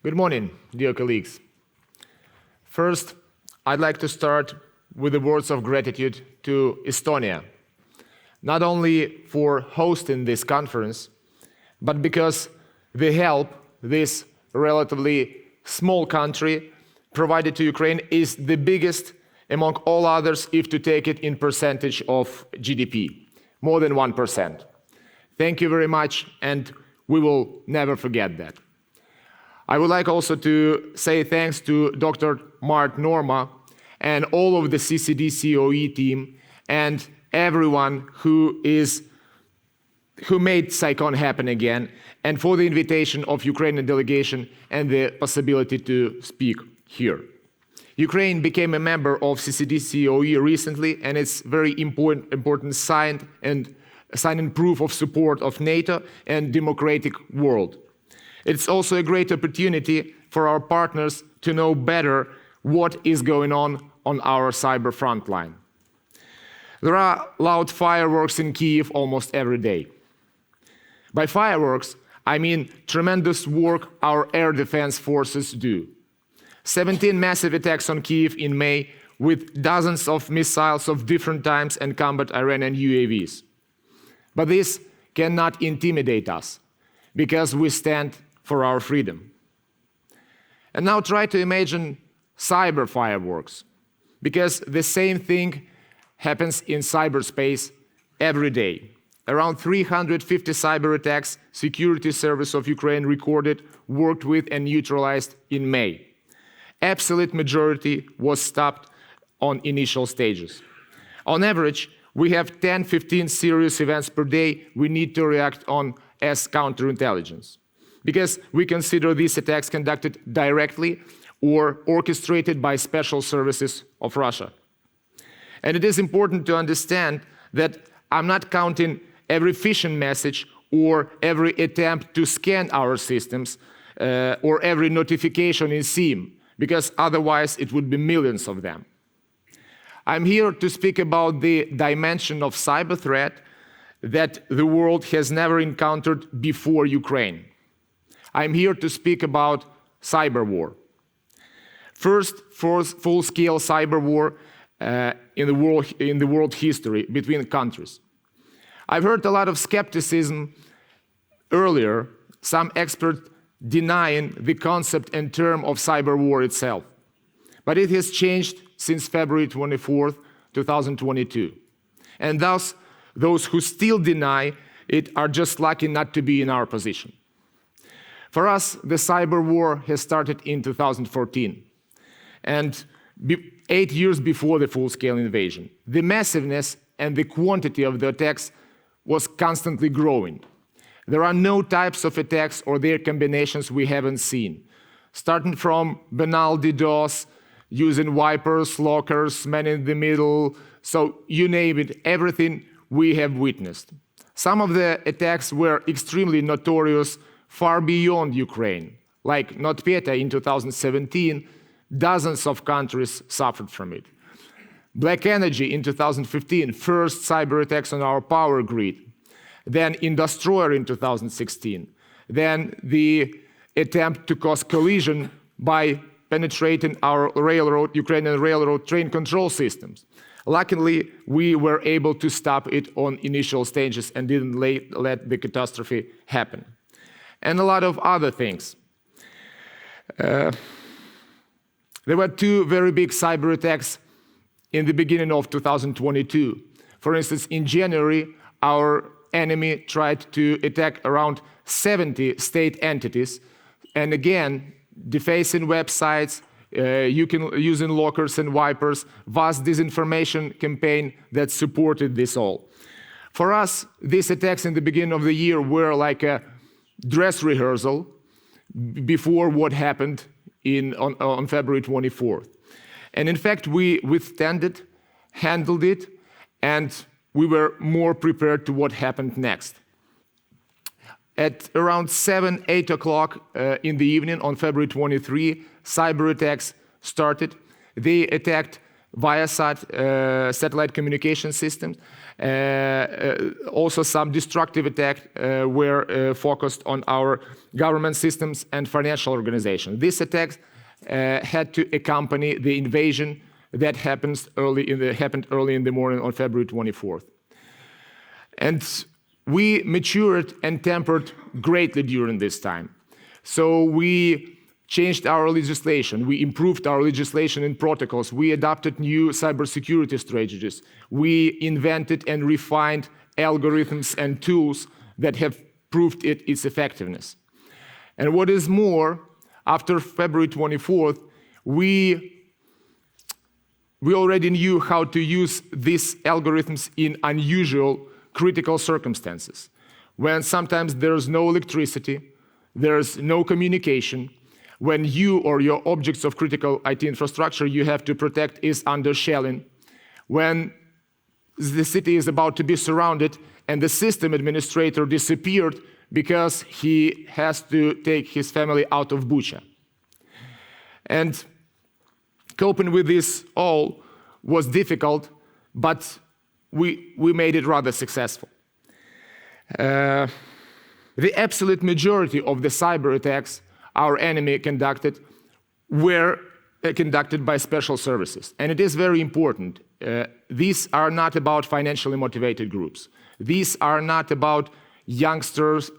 Good morning, dear colleagues. First, I'd like to start with the words of gratitude to Estonia, not only for hosting this conference, but because the help this relatively small country provided to Ukraine is the biggest among all others if to take it in percentage of GDP, more than 1%. Thank you very much, and we will never forget that. I would like also to say thanks to Dr. Mart Norma and all of the CCD COE team and everyone who made SciCon happen again, and for the invitation of Ukrainian delegation and the possibility to speak here. Ukraine became a member of CCD COE recently, and it's very important sign and proof of support of NATO and democratic world. It's also a great opportunity for our partners to know better what is going on our cyber front line. There are loud fireworks in Kyiv almost every day. By fireworks, I mean tremendous work our air defense forces do. 17 massive attacks on Kyiv in May with dozens of missiles of different types and combat Iranian UAVs. But this cannot intimidate us because we stand for our freedom. And now try to imagine cyber fireworks, because the same thing happens in cyberspace every day. Around 350 cyber attacks Security Service of Ukraine recorded, worked with and neutralized in May. Absolute majority was stopped on initial stages. On average, we have 10-15 serious events per day we need to react on as counterintelligence, because we consider these attacks conducted directly or orchestrated by special services of Russia. And it is important to understand that I'm not counting every phishing message or every attempt to scan our systems or every notification in SIEM, because otherwise it would be millions of them. I'm here to speak about the dimension of cyber threat that the world has never encountered before Ukraine. I'm here to speak about cyber war. First full-scale cyber war in the world history between countries. I've heard a lot of skepticism earlier, some experts denying the concept and term of cyber war itself. But it has changed since February 24th, 2022. And thus, those who still deny it are just lucky not to be in our position. For us, the cyber war has started in 2014, and 8 years before the full-scale invasion. The massiveness and the quantity of the attacks was constantly growing. There are no types of attacks or their combinations we haven't seen, starting from banal DDoS, using wipers, lockers, man in the middle, so you name it, everything we have witnessed. Some of the attacks were extremely notorious far beyond Ukraine, like NotPetya in 2017, dozens of countries suffered from it. Black Energy in 2015, first cyber attacks on our power grid. Then Industroyer in 2016. Then the attempt to cause collision by penetrating our Ukrainian railroad train control systems. Luckily, we were able to stop it on initial stages and didn't let the catastrophe happen. And a lot of other things. There were two very big cyber attacks in the beginning of 2022. For instance, in January, our enemy tried to attack around 70 state entities, and again, defacing websites, using lockers and wipers, vast disinformation campaign that supported this all. For us, these attacks in the beginning of the year were like a dress rehearsal before what happened on February 24th. And in fact, we withstood it, handled it, and we were more prepared to what happened next. At around 7, 8 o'clock in the evening on February 23, cyber attacks started. They attacked Viasat satellite communication systems. Also some destructive attacks were focused on our government systems and financial organizations. These attacks had to accompany the invasion that happened early in the morning on February 24th. And we matured and tempered greatly during this time. So we changed our legislation, we improved our legislation and protocols, we adopted new cybersecurity strategies, we invented and refined algorithms and tools that have proved its effectiveness. And what is more, after February 24th, we already knew how to use these algorithms in unusual critical circumstances, when sometimes there's no electricity, there's no communication, when you or your objects of critical IT infrastructure you have to protect is under shelling, when the city is about to be surrounded and the system administrator disappeared because he has to take his family out of Bucha. And coping with this all was difficult, but we made it rather successful. The absolute majority of the cyber attacks our enemy conducted were conducted by special services. And it is very important. These are not about financially motivated groups. These are not about youngsters,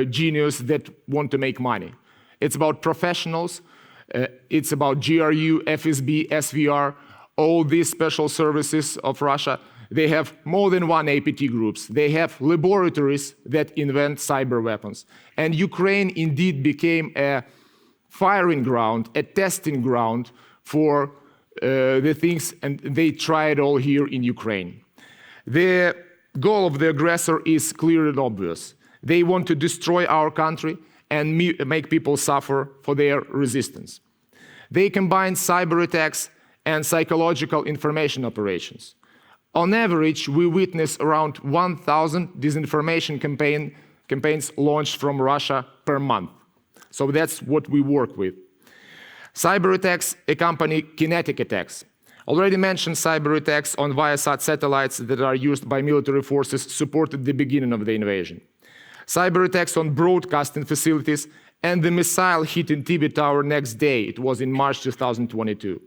genius that want to make money. It's about professionals. It's about GRU, FSB, SVR, all these special services of Russia. They have more than one APT groups. They have laboratories that invent cyber weapons. And Ukraine indeed became a firing ground, a testing ground for the things, and they try it all here in Ukraine. The goal of the aggressor is clear and obvious. They want to destroy our country and make people suffer for their resistance. They combine cyber attacks and psychological information operations. On average, we witness around 1,000 disinformation campaigns launched from Russia per month. So that's what we work with. Cyber attacks accompany kinetic attacks. Already mentioned cyber attacks on Viasat satellites that are used by military forces supported the beginning of the invasion. Cyber attacks on broadcasting facilities and the missile hit in TV Tower next day. It was in March 2022.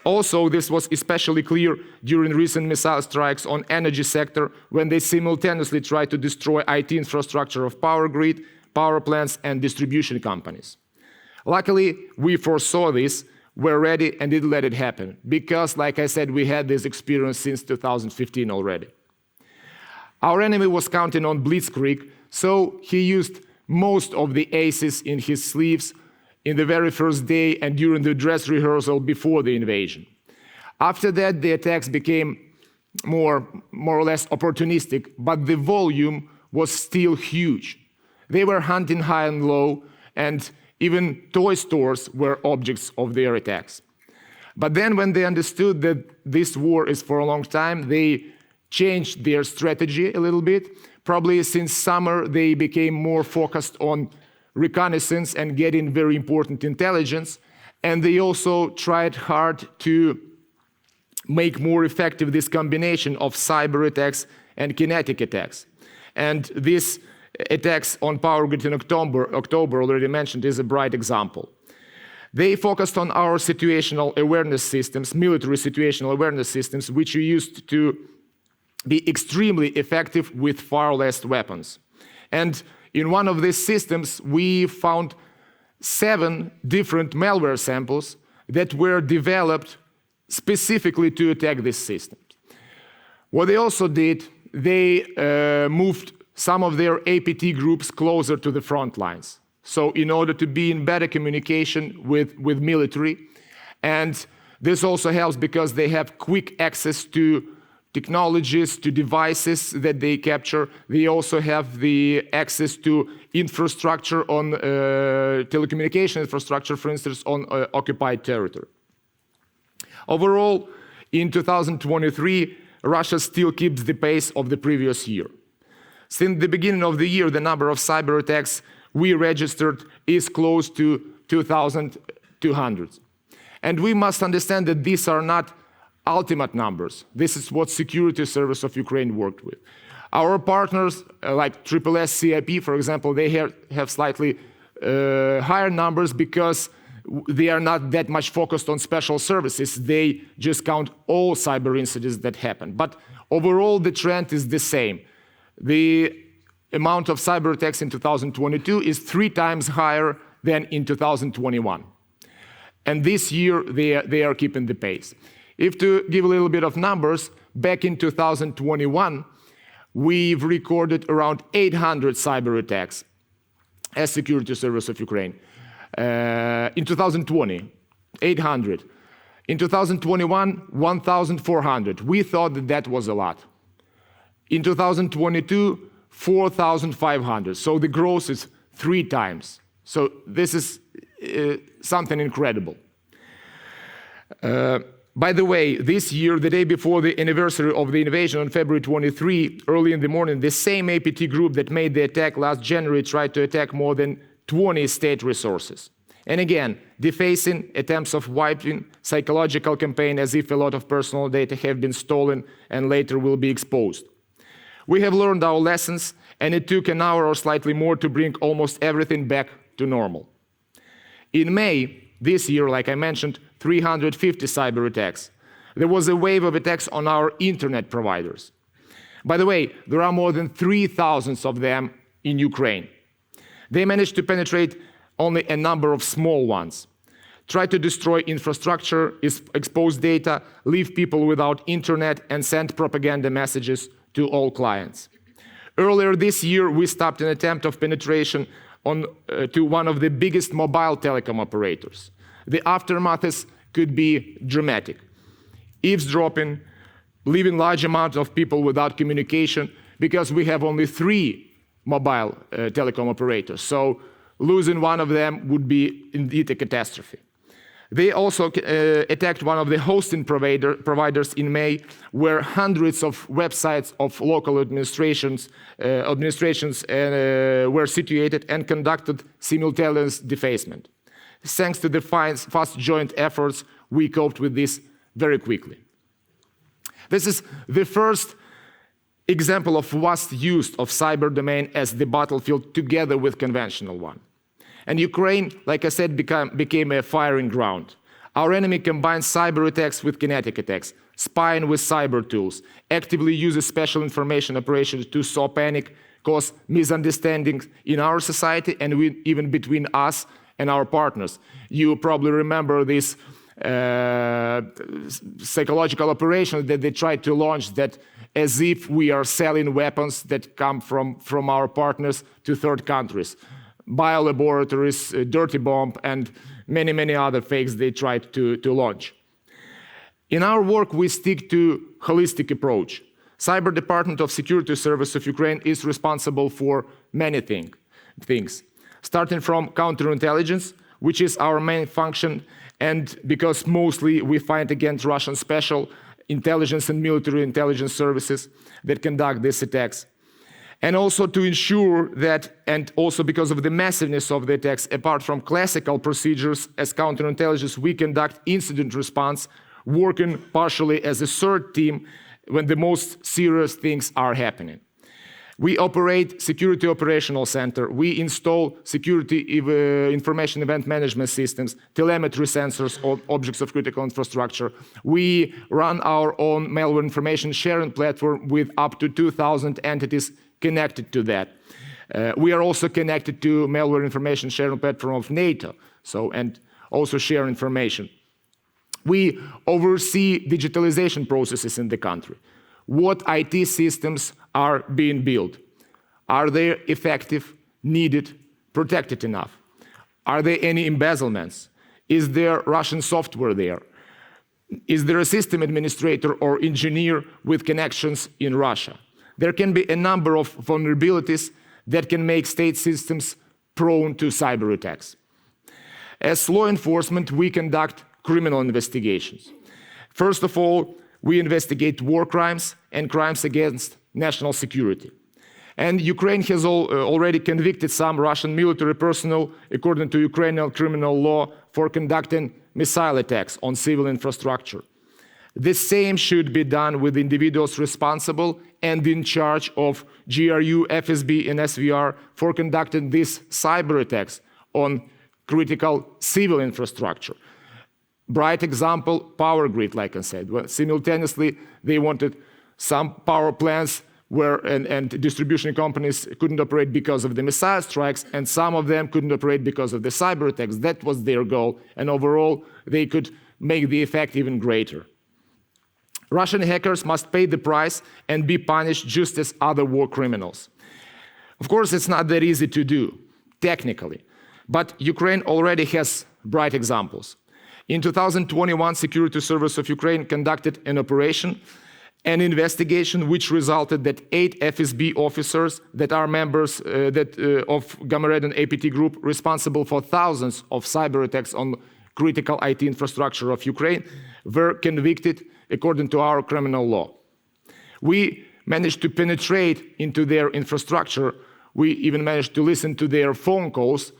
Also, this was especially clear during recent missile strikes on energy sector when they simultaneously tried to destroy IT infrastructure of power grid, power plants, and distribution companies. Luckily, we foresaw this, were ready, and didn't let it happen, because, like I said, we had this experience since 2015 already. Our enemy was counting on blitzkrieg, so he used most of the aces in his sleeves in the very first day and during the dress rehearsal before the invasion. After that, the attacks became more or less opportunistic, but the volume was still huge. They were hunting high and low, and even toy stores were objects of their attacks. But then when they understood that this war is for a long time, they changed their strategy a little bit. Probably since summer, they became more focused on reconnaissance and getting very important intelligence. And they also tried hard to make more effective this combination of cyber attacks and kinetic attacks. And these attacks on power grid in October already mentioned, is a bright example. They focused on our situational awareness systems, military situational awareness systems, which are used to be extremely effective with far less weapons. And in one of these systems, we found 7 different malware samples that were developed specifically to attack this system. What they also did, they moved some of their APT groups closer to the front lines. So in order to be in better communication with military. And this also helps because they have quick access to technologies, to devices that they capture. They also have the access to infrastructure on telecommunication infrastructure, for instance, on occupied territory. Overall, in 2023, Russia still keeps the pace of the previous year. Since the beginning of the year, the number of cyber attacks we registered is close to 2,200. And we must understand that these are not ultimate numbers. This is what Security Service of Ukraine worked with. Our partners, like SSS CIP, for example, they have slightly higher numbers because they are not that much focused on special services. They just count all cyber incidents that happen. But overall, the trend is the same. The amount of cyber attacks in 2022 is 3 times higher than in 2021. And this year, they are keeping the pace. If to give a little bit of numbers, back in 2021, we've recorded around 800 cyber attacks as Security Service of Ukraine. In 2020, 800. In 2021, 1,400. We thought that that was a lot. In 2022, 4,500. So the growth is 3 times. So this is something incredible. By the way, this year, the day before the anniversary of the invasion on February 23, early in the morning, the same APT group that made the attack last January tried to attack more than 20 state resources. And again, defacing, attempts of wiping, psychological campaign as if a lot of personal data have been stolen and later will be exposed. We have learned our lessons, and it took an hour or slightly more to bring almost everything back to normal. In May this year, like I mentioned, 350 cyber attacks. There was a wave of attacks on our internet providers. By the way, there are more than 3,000 of them in Ukraine. They managed to penetrate only a number of small ones, try to destroy infrastructure, expose data, leave people without internet, and send propaganda messages to all clients. Earlier this year, we stopped an attempt of penetration to one of the biggest mobile telecom operators. The aftermath could be dramatic. Eavesdropping, leaving large amounts of people without communication, because we have only 3 mobile telecom operators. So losing one of them would be indeed a catastrophe. They also attacked one of the hosting providers in May, where hundreds of websites of local administrations were situated and conducted simultaneous defacement. Thanks to the fast joint efforts, we coped with this very quickly. This is the first example of vast use of cyber domain as the battlefield together with conventional one. And Ukraine, like I said, became a firing ground. Our enemy combines cyber attacks with kinetic attacks, spying with cyber tools, actively uses special information operations to sow panic, cause misunderstandings in our society and even between us and our partners. You probably remember this psychological operation that they tried to launch, that as if we are selling weapons that come from our partners to third countries. Biolaboratories, dirty bomb, and many, many other fakes they tried to launch. In our work, we stick to holistic approach. Cyber Department of Security Service of Ukraine is responsible for many things, starting from counterintelligence, which is our main function, and because mostly we fight against Russian special intelligence and military intelligence services that conduct these attacks. And also to ensure that, and also because of the massiveness of the attacks, apart from classical procedures as counterintelligence, we conduct incident response, working partially as a third team when the most serious things are happening. We operate Security Operational Center. We install security information event management systems, telemetry sensors on objects of critical infrastructure. We run our own malware information sharing platform with up to 2,000 entities connected to that. We are also connected to malware information sharing platform of NATO, and also share information. We oversee digitalization processes in the country. What IT systems are being built? Are they effective, needed, protected enough? Are there any embezzlements? Is there Russian software there? Is there a system administrator or engineer with connections in Russia? There can be a number of vulnerabilities that can make state systems prone to cyber attacks. As law enforcement, we conduct criminal investigations. First of all, we investigate war crimes and crimes against national security. And Ukraine has already convicted some Russian military personnel, according to Ukrainian criminal law, for conducting missile attacks on civil infrastructure. The same should be done with individuals responsible and in charge of GRU, FSB, and SVR for conducting these cyber attacks on critical civil infrastructure. Bright example, power grid, like I said. Well, simultaneously, they wanted some power plants and distribution companies couldn't operate because of the missile strikes, and some of them couldn't operate because of the cyber attacks. That was their goal, and overall, they could make the effect even greater. Russian hackers must pay the price and be punished just as other war criminals. Of course, it's not that easy to do, technically, but Ukraine already has bright examples. In 2021, Security Service of Ukraine conducted an operation, an investigation which resulted that 8 FSB officers that are members of Gamma Red and APT group responsible for thousands of cyber attacks on critical IT infrastructure of Ukraine were convicted according to our criminal law. We managed to penetrate into their infrastructure. We even managed to listen to their phone calls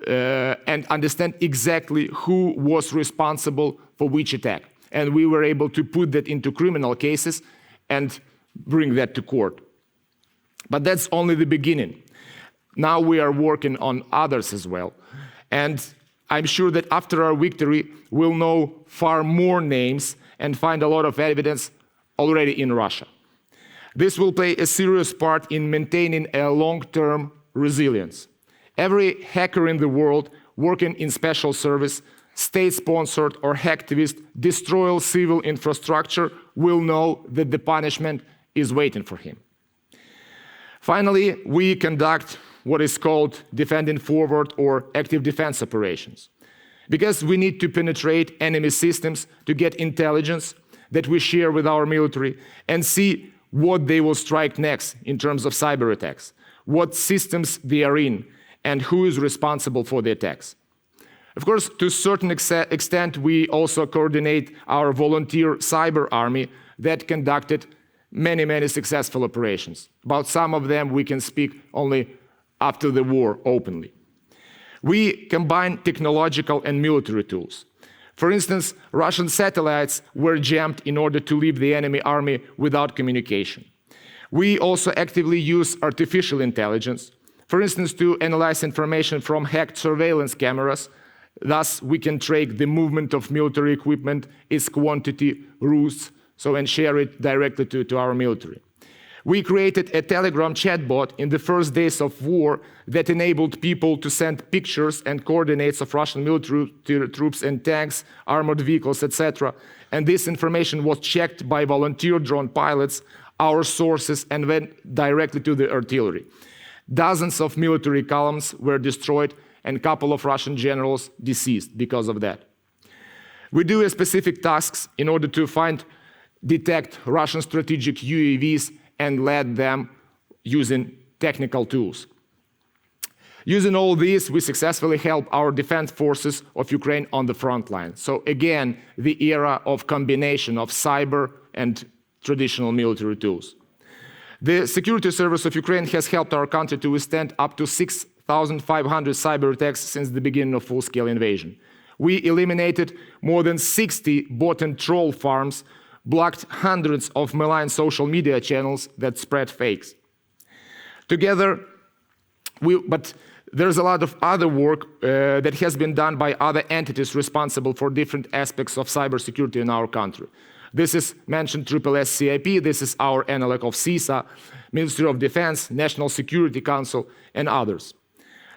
and understand exactly who was responsible for which attack. And we were able to put that into criminal cases and bring that to court. But that's only the beginning. Now we are working on others as well. And I'm sure that after our victory, we'll know far more names and find a lot of evidence already in Russia. This will play a serious part in maintaining a long-term resilience. Every hacker in the world working in special service, state-sponsored or hacktivist, destroy civil infrastructure will know that the punishment is waiting for him. Finally, we conduct what is called defending forward or active defense operations, because we need to penetrate enemy systems to get intelligence that we share with our military and see what they will strike next in terms of cyber attacks, what systems they are in, and who is responsible for the attacks. Of course, to a certain extent, we also coordinate our volunteer cyber army that conducted many successful operations. About some of them, we can speak only after the war openly. We combine technological and military tools. For instance, Russian satellites were jammed in order to leave the enemy army without communication. We also actively use artificial intelligence, for instance, to analyze information from hacked surveillance cameras. Thus, we can track the movement of military equipment, its quantity, routes, and share it directly to our military. We created a Telegram chatbot in the first days of war that enabled people to send pictures and coordinates of Russian military troops and tanks, armored vehicles, etc. And this information was checked by volunteer drone pilots, our sources, and went directly to the artillery. Dozens of military columns were destroyed and a couple of Russian generals deceased because of that. We do specific tasks in order to detect Russian strategic UAVs and lead them using technical tools. Using all these, we successfully help our defense forces of Ukraine on the front line. So again, the era of combination of cyber and traditional military tools. The Security Service of Ukraine has helped our country to withstand up to 6,500 cyber attacks since the beginning of full-scale invasion. We eliminated more than 60 bot and troll farms, blocked hundreds of malign social media channels that spread fakes. Together, but there's a lot of other work that has been done by other entities responsible for different aspects of cybersecurity in our country. This is mentioned SSCIP, this is our analog of CISA, Ministry of Defense, National Security Council, and others.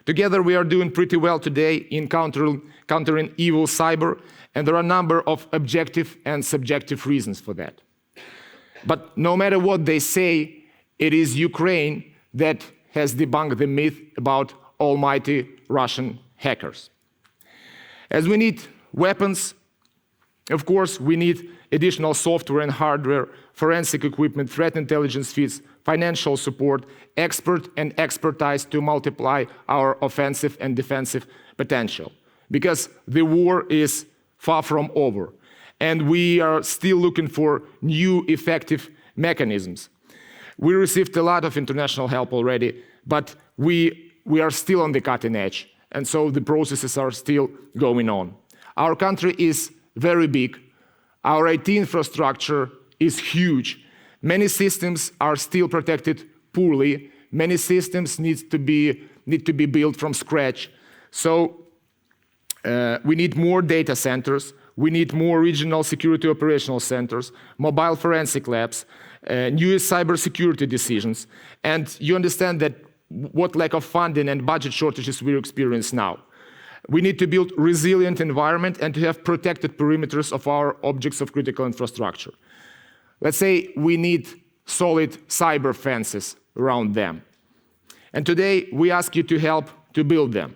Together, we are doing pretty well today in countering evil cyber, and there are a number of objective and subjective reasons for that. But no matter what they say, it is Ukraine that has debunked the myth about almighty Russian hackers. As we need weapons, of course, we need additional software and hardware, forensic equipment, threat intelligence feeds, financial support, expert and expertise to multiply our offensive and defensive potential. Because the war is far from over, and we are still looking for new effective mechanisms. We received a lot of international help already, but we are still on the cutting edge, and so the processes are still going on. Our country is very big. Our IT infrastructure is huge. Many systems are still protected poorly. Many systems need to be built from scratch. So we need more data centers. We need more regional security operational centers, mobile forensic labs, new cybersecurity decisions. And you understand that what lack of funding and budget shortages we experience now. We need to build resilient environment and to have protected perimeters of our objects of critical infrastructure. Let's say we need solid cyber fences around them. And today we ask you to help to build them.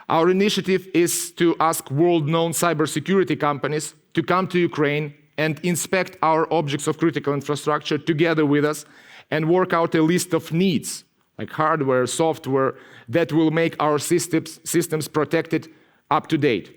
Our initiative is to ask world-known cybersecurity companies to come to Ukraine and inspect our objects of critical infrastructure together with us and work out a list of needs, like hardware, software, that will make our systems protected up to date.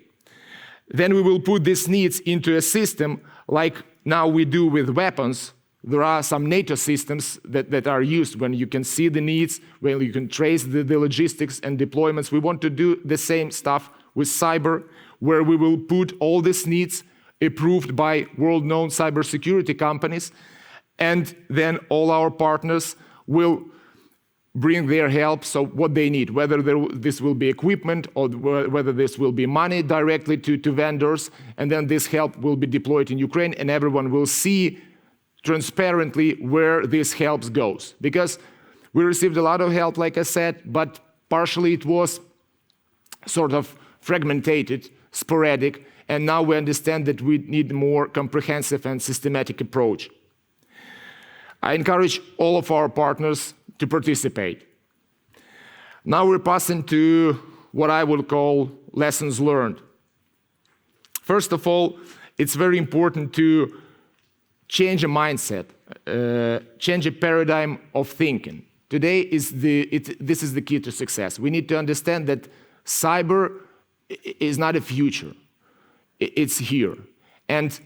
Then we will put these needs into a system like now we do with weapons. There are some NATO systems that are used when you can see the needs, when you can trace the logistics and deployments. We want to do the same stuff with cyber, where we will put all these needs approved by world-known cybersecurity companies, and then all our partners will bring their help, so what they need, whether this will be equipment or whether this will be money directly to vendors, and then this help will be deployed in Ukraine, and everyone will see transparently where this help goes. Because we received a lot of help, like I said, but partially it was sort of fragmented, sporadic, and now we understand that we need more comprehensive and systematic approach. I encourage all of our partners to participate. Now we're passing to what I would call lessons learned. First of all, it's very important to change a mindset, change a paradigm of thinking. Today this is the key to success. We need to understand that cyber is not a future, it's here. And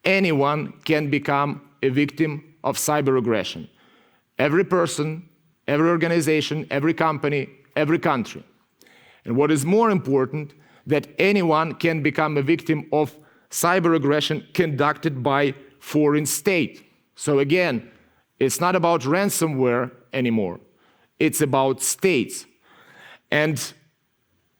anyone can become a victim of cyber aggression. Every person, every organization, every company, every country. And what is more important, that anyone can become a victim of cyber aggression conducted by foreign state. So again, it's not about ransomware anymore. It's about states. And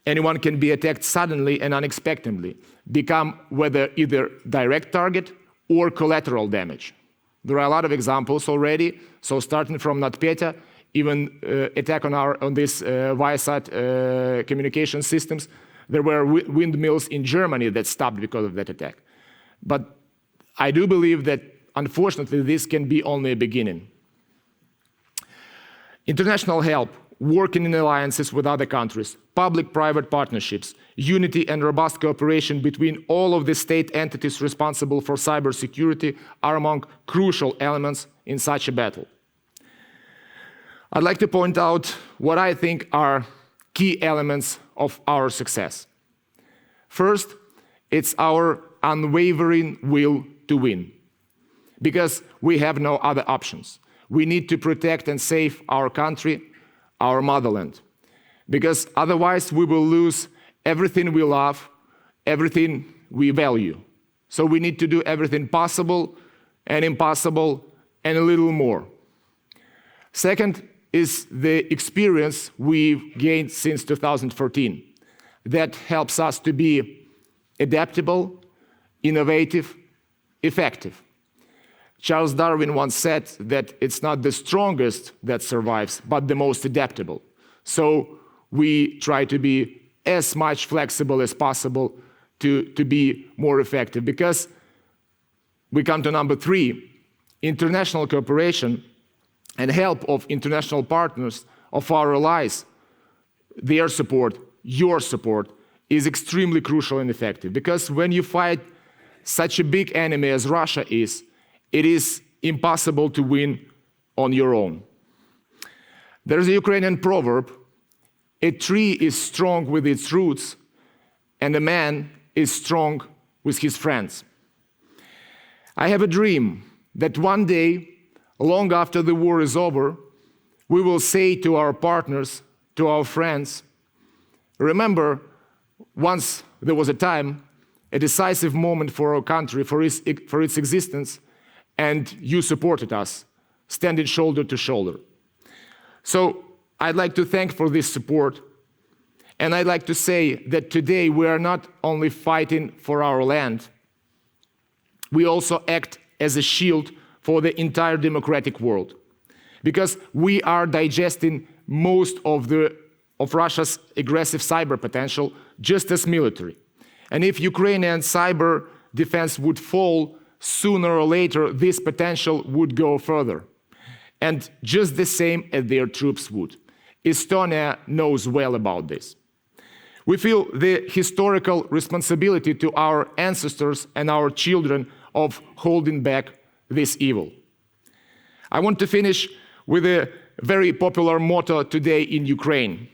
anyone can be attacked suddenly and unexpectedly, become whether either direct target or collateral damage. There are a lot of examples already. So starting from NotPetya, even attack on this Viasat communication systems, there were windmills in Germany that stopped because of that attack. But I do believe that, unfortunately, this can be only a beginning. International help, working in alliances with other countries, public-private partnerships, unity and robust cooperation between all of the state entities responsible for cybersecurity are among crucial elements in such a battle. I'd like to point out what I think are key elements of our success. First, it's our unwavering will to win, because we have no other options. We need to protect and save our country, our motherland, because otherwise we will lose everything we love, everything we value. So we need to do everything possible and impossible and a little more. Second is the experience we've gained since 2014 that helps us to be adaptable, innovative, effective. Charles Darwin once said that it's not the strongest that survives, but the most adaptable. So we try to be as much flexible as possible to be more effective. Because we come to number 3, international cooperation and help of international partners, of our allies, their support, your support, is extremely crucial and effective. Because when you fight such a big enemy as Russia is, it is impossible to win on your own. There's a Ukrainian proverb, a tree is strong with its roots, and a man is strong with his friends. I have a dream that one day, long after the war is over, we will say to our partners, to our friends, remember, once there was a time a decisive moment for our country, for its existence, and you supported us, standing shoulder to shoulder. So I'd like to thank for this support, and I'd like to say that today we are not only fighting for our land, we also act as a shield for the entire democratic world, because we are digesting most of Russia's aggressive cyber potential just as military. And if Ukrainian cyber defense would fall, sooner or later this potential would go further. And just the same as their troops would. Estonia knows well about this. We feel the historical responsibility to our ancestors and our children of holding back this evil. I want to finish with a very popular motto today in Ukraine.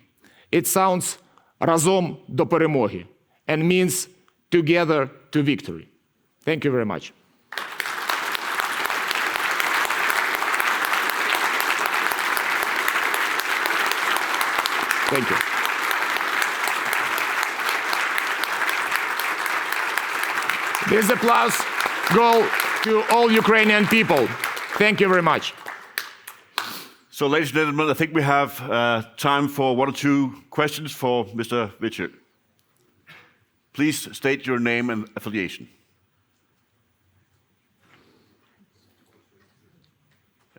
It sounds "Разом до перемоги" and means together to victory. Thank you very much. Thank you. This applause goes to all Ukrainian people. Thank you very much. So, ladies and gentlemen, I think we have time for one or two questions for Mr. Vitiuk. Please state your name and affiliation.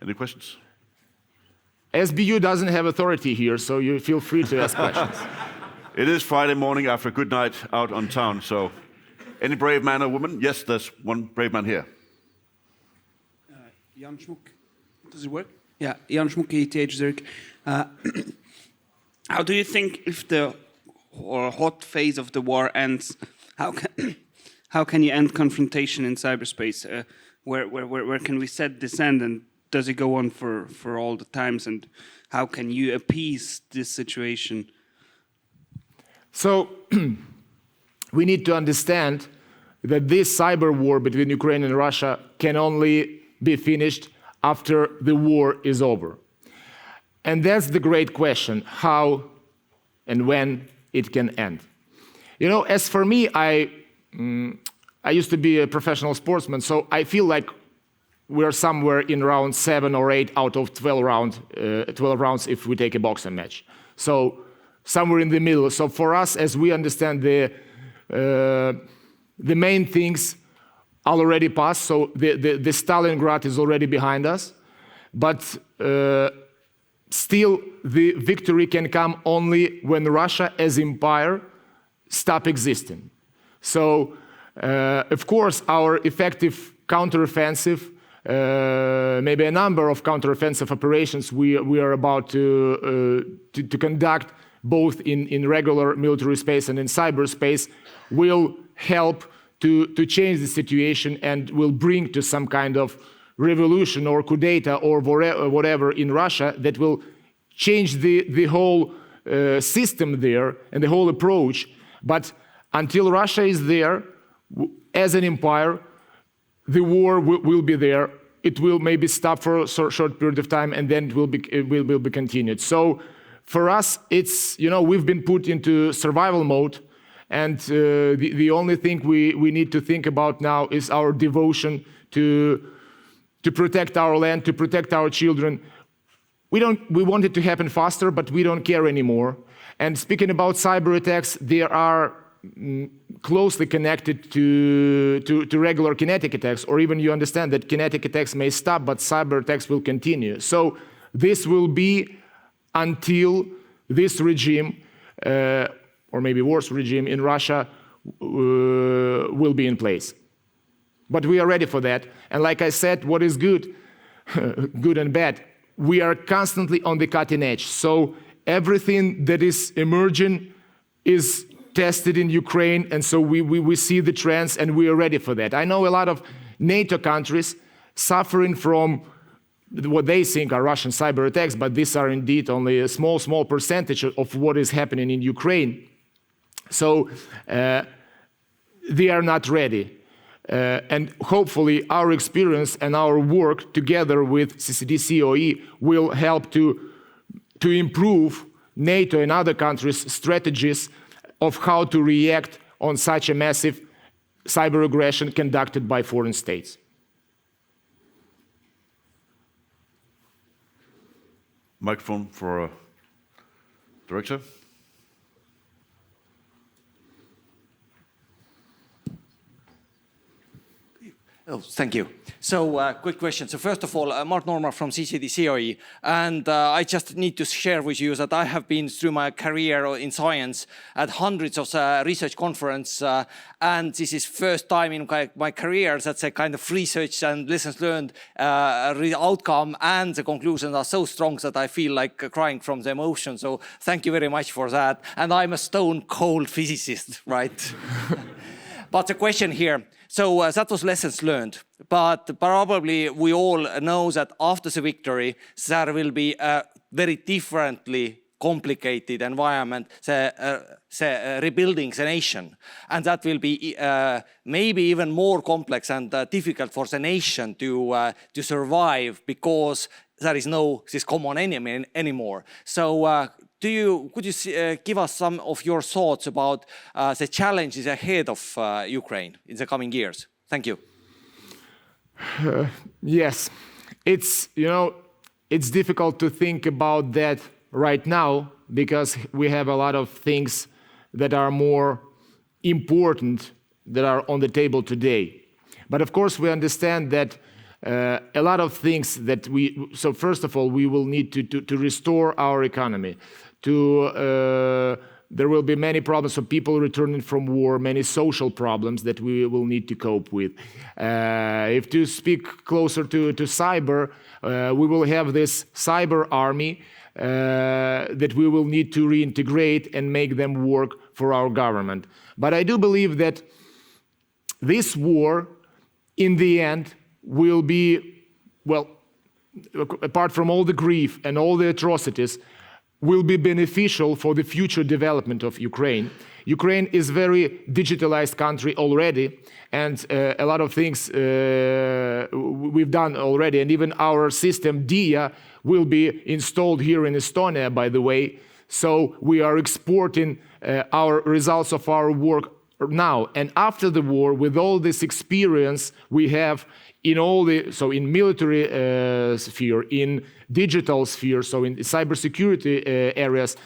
Any questions? SBU doesn't have authority here, so you feel free to ask questions. It is Friday morning after a good night out on town, so any brave man or woman? Yes, there's one brave man here. Jan Schmuck, does it work? Yeah, Jan Schmuck, ETH Zurich. How do you think if the hot phase of the war ends, how can you end confrontation in cyberspace? Where can we set this end, and does it go on for all the times, and how can you appease this situation? So we need to understand that this cyber war between Ukraine and Russia can only be finished after the war is over. And that's the great question, how and when it can end. You know, as for me, I used to be a professional sportsman, so I feel like we're somewhere in round 7 or 8 out of 12 rounds if we take a boxing match. So somewhere in the middle. So for us, as we understand the main things already passed, so the Stalingrad is already behind us, but still the victory can come only when Russia as empire stop existing. So of course our effective counteroffensive, maybe a number of counteroffensive operations we are about to conduct both in regular military space and in cyberspace will help to change the situation and will bring to some kind of revolution or coup d'etat or whatever in Russia that will change the whole system there and the whole approach. But until Russia is there as an empire, the war will be there. It will maybe stop for a short period of time, and then it will be continued. So for us, it's, you know, we've been put into survival mode, and the only thing we need to think about now is our devotion to protect our land, to protect our children. We want it to happen faster, but we don't care anymore. And speaking about cyber attacks, they are closely connected to regular kinetic attacks, or even you understand that kinetic attacks may stop, but cyber attacks will continue. So this will be until this regime, or maybe worse regime in Russia, will be in place. But we are ready for that. And like I said, what is good, good and bad, we are constantly on the cutting edge. So everything that is emerging is tested in Ukraine, and so we see the trends and we are ready for that. I know a lot of NATO countries suffering from what they think are Russian cyber attacks, but these are indeed only a small percentage of what is happening in Ukraine. So they are not ready. And hopefully our experience and our work together with CCD-COE will help to improve NATO and other countries' strategies of how to react on such a massive cyber aggression conducted by foreign states. Microphone for Director. Oh, thank you. So, quick question. So, first of all, Mart Norma from CCD-COE, and I just need to share with you that I have been through my career in science at hundreds of research conferences, and this is first time in my career that a kind of research and lessons learned outcome and the conclusions are so strong that I feel like crying from the emotion. So, thank you very much for that. And I'm a stone cold physicist, right? But the question here, so that was lessons learned, but probably we all know that after the victory, there will be a very differently complicated environment, rebuilding the nation. And that will be maybe even more complex and difficult for the nation to survive because there is no this common enemy anymore. So could you give us some of your thoughts about the challenges ahead of Ukraine in the coming years? Thank you. Yes, it's difficult to think about that right now because we have a lot of things that are more important that are on the table today. But of course, we understand that a lot of things that so first of all, we will need to restore our economy. There will be many problems of people returning from war, many social problems that we will need to cope with. If to speak closer to cyber, we will have this cyber army that we will need to reintegrate and make them work for our government. But I do believe that this war, in the end, will be, well, apart from all the grief and all the atrocities, will be beneficial for the future development of Ukraine. Ukraine is a very digitalized country already, and a lot of things we've done already, and even our system, DIA, will be installed here in Estonia, by the way. So we are exporting our results of our work now. And after the war, with all this experience we have in in military sphere, in digital sphere, so in cybersecurity areas,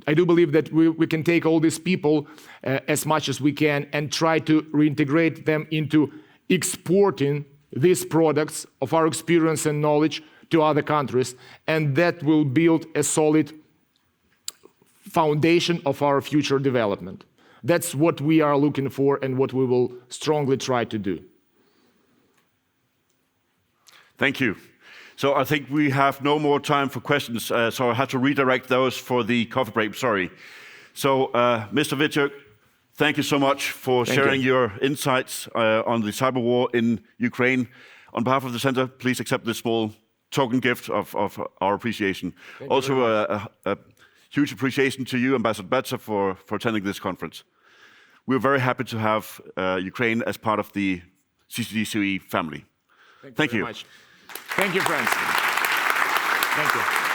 I do believe that we can take all these people as much as we can and try to reintegrate them into exporting these products of our experience and knowledge to other countries. And that will build a solid foundation of our future development. That's what we are looking for and what we will strongly try to do. Thank you. So I think we have no more time for questions, so I have to redirect those for the coffee break, sorry. So Mr. Vitiuk, thank you so much for sharing your insights on the cyber war in Ukraine. On behalf of the Center, please accept this small token gift of our appreciation. Also, a huge appreciation to you, Ambassador Batsa, for attending this conference. We're very happy to have Ukraine as part of the CCD-COE family. Thank you very much. Thank you, friends. Thank you.